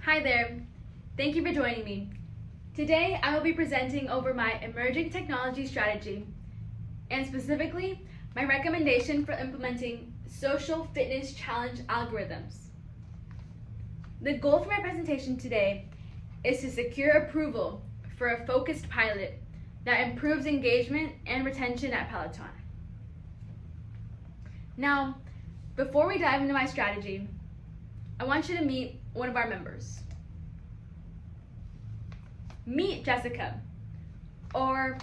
Hi there. Thank you for joining me. Today I will be presenting over my emerging technology strategy and specifically my recommendation for implementing social fitness challenge algorithms. The goal for my presentation today is to secure approval for a focused pilot that improves engagement and retention at Peloton. Now, before we dive into my strategy, I want you to meet one of our members. Meet Jessica, or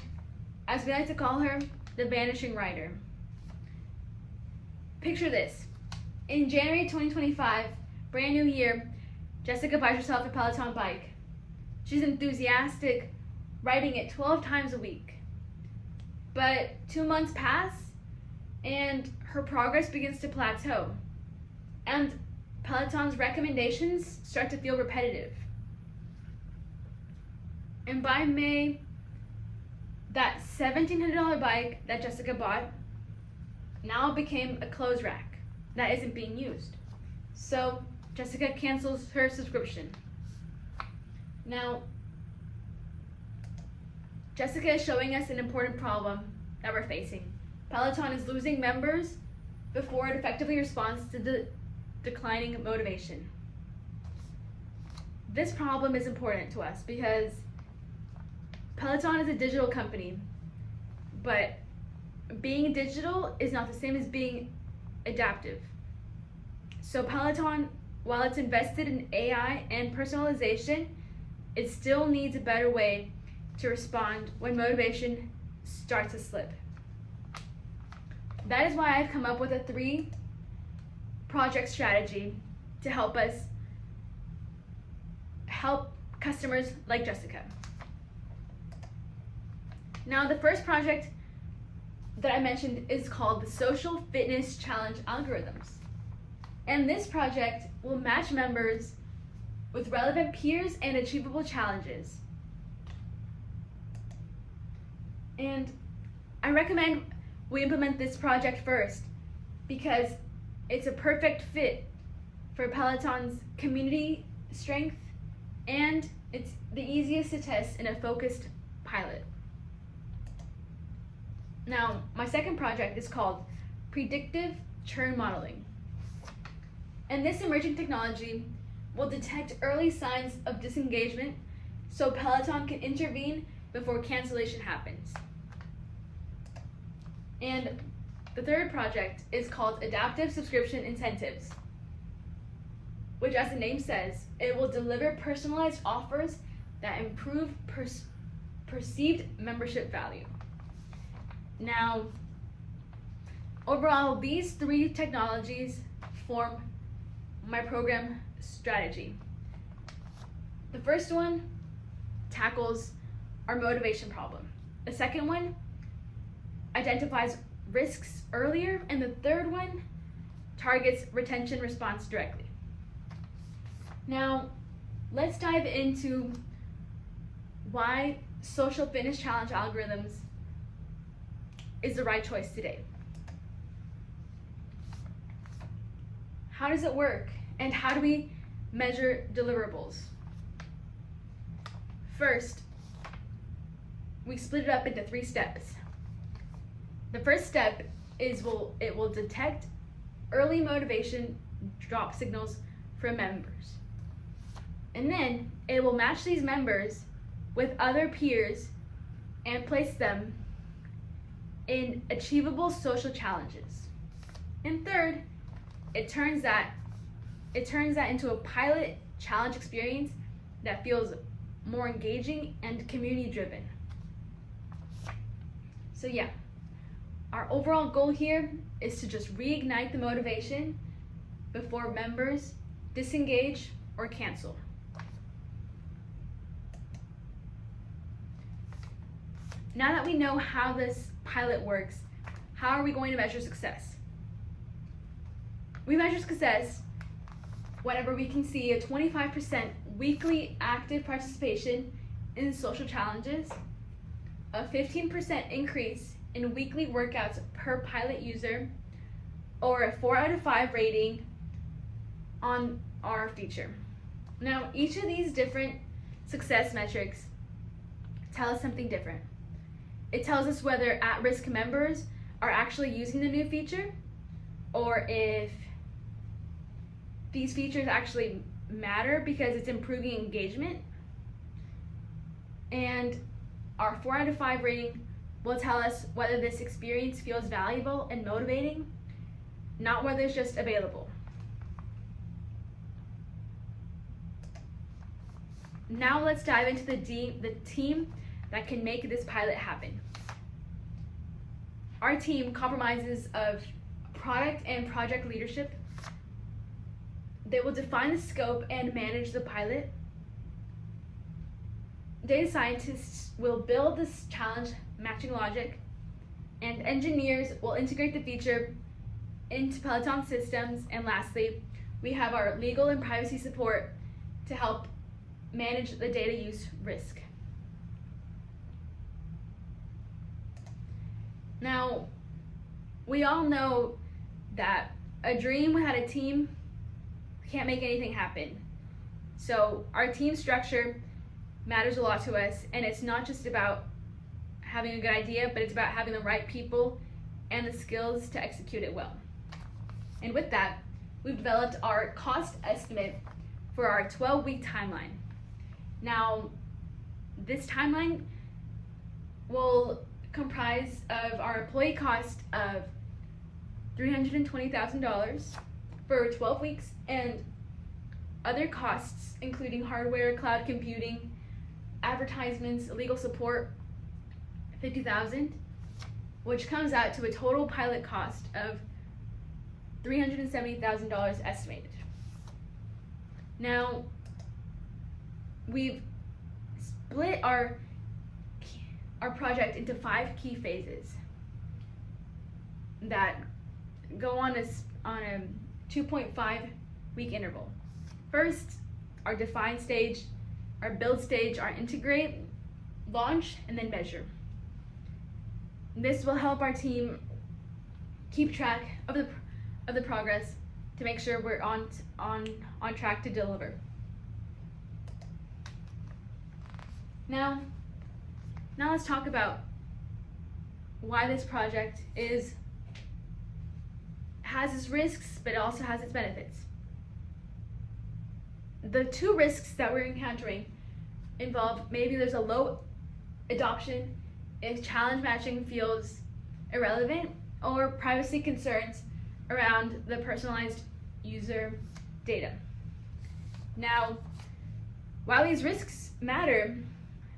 as we like to call her, the Vanishing Rider. Picture this. In January 2025, brand new year, Jessica buys herself a Peloton bike. She's enthusiastic, riding it 12 times a week. But 2 months pass, and her progress begins to plateau. And Peloton's recommendations start to feel repetitive. And by May, that $1,700 bike that Jessica bought now became a clothes rack that isn't being used. So Jessica cancels her subscription. Now, Jessica is showing us an important problem that we're facing. Peloton is losing members before it effectively responds to the declining motivation. This problem is important to us because Peloton is a digital company, but being digital is not the same as being adaptive. So Peloton, while it's invested in AI and personalization, it still needs a better way to respond when motivation starts to slip. That is why I've come up with a 3-project strategy to help us help customers like Jessica. Now, the first project that I mentioned is called the Social Fitness Challenge Algorithms. And this project will match members with relevant peers and achievable challenges. And I recommend we implement this project first because it's a perfect fit for Peloton's community strength and it's the easiest to test in a focused pilot. Now, my second project is called Predictive Churn Modeling. And this emerging technology will detect early signs of disengagement so Peloton can intervene before cancellation happens. And the third project is called Adaptive Subscription Incentives, which, as the name says, it will deliver personalized offers that improve perceived membership value. Now, overall, these 3 technologies form my program strategy. The first one tackles our motivation problem. The second one identifies risks earlier, and the third one targets retention response directly. Now, let's dive into why social fitness challenge algorithms is the right choice today. How does it work, and how do we measure deliverables? First, we split it up into 3 steps. The first step is it will detect early motivation drop signals from members. And then it will match these members with other peers and place them in achievable social challenges. And third, it turns that into a pilot challenge experience that feels more engaging and community driven. So yeah, our overall goal here is to just reignite the motivation before members disengage or cancel. Now that we know how this pilot works, how are we going to measure success? We measure success whenever we can see a 25% weekly active participation in social challenges, a 15% increase in weekly workouts per pilot user, or a 4 out of 5 rating on our feature. Now, each of these different success metrics tell us something different. It tells us whether at-risk members are actually using the new feature, or if these features actually matter because it's improving engagement. And our 4 out of 5 rating will tell us whether this experience feels valuable and motivating, not whether it's just available. Now let's dive into the team that can make this pilot happen. Our team comprises of product and project leadership. They will define the scope and manage the pilot. Data scientists will build this challenge matching logic, and engineers will integrate the feature into Peloton systems. And lastly, we have our legal and privacy support to help manage the data use risk. Now, we all know that a dream without a team can't make anything happen. So our team structure matters a lot to us, and it's not just about having a good idea, but it's about having the right people and the skills to execute it well. And with that, we've developed our cost estimate for our 12-week timeline. Now, this timeline will comprise of our employee cost of $320,000 for 12 weeks, and other costs including hardware, cloud computing, advertisements, legal support, $50,000, which comes out to a total pilot cost of $370,000 estimated. Now, we've split our project into 5 key phases that go on a 2.5 week interval. First, our define stage, our build stage, our integrate, launch, and then measure. This will help our team keep track of the progress to make sure we're on track to deliver. Now let's talk about why this project has its risks, but it also has its benefits. The 2 risks that we're encountering involve maybe there's a low adoption if challenge matching feels irrelevant, or privacy concerns around the personalized user data. Now, while these risks matter,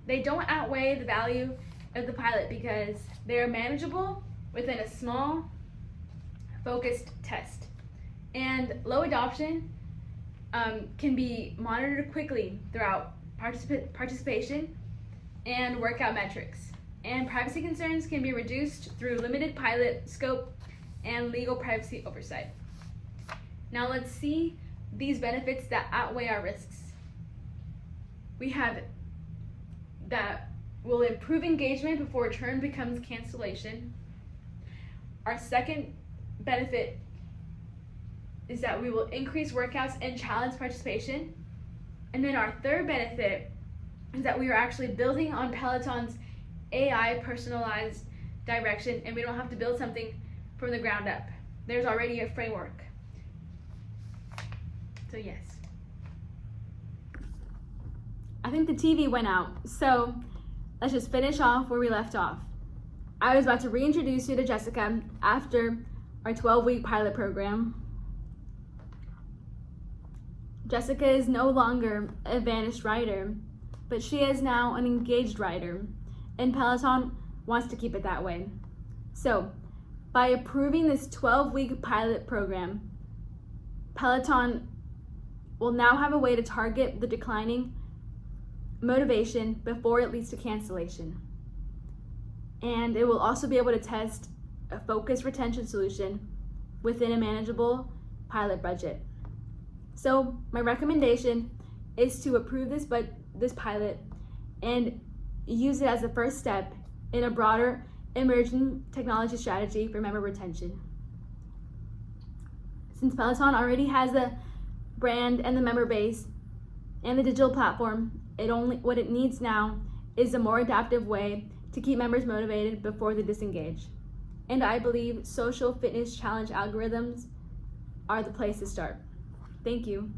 they don't outweigh the value of the pilot because they are manageable within a small, focused test. And low adoption can be monitored quickly throughout participation and workout metrics. And privacy concerns can be reduced through limited pilot scope and legal privacy oversight. Now let's see these benefits that outweigh our risks. We have that will improve engagement before a return becomes cancellation. Our second benefit is that we will increase workouts and challenge participation. And then our third benefit is that we are actually building on Peloton's AI personalized direction, and we don't have to build something from the ground up. There's already a framework. So yes. I think the TV went out, so let's just finish off where we left off. I was about to reintroduce you to Jessica after our 12-week pilot program. Jessica is no longer a vanished rider, but she is now an engaged rider, and Peloton wants to keep it that way. So, by approving this 12-week pilot program, Peloton will now have a way to target the declining motivation before it leads to cancellation. And it will also be able to test a focused retention solution within a manageable pilot budget. So my recommendation is to approve this pilot and use it as a first step in a broader emerging technology strategy for member retention. Since Peloton already has the brand and the member base, and the digital platform. What it needs now is a more adaptive way to keep members motivated before they disengage. And I believe social fitness challenge algorithms are the place to start. Thank you.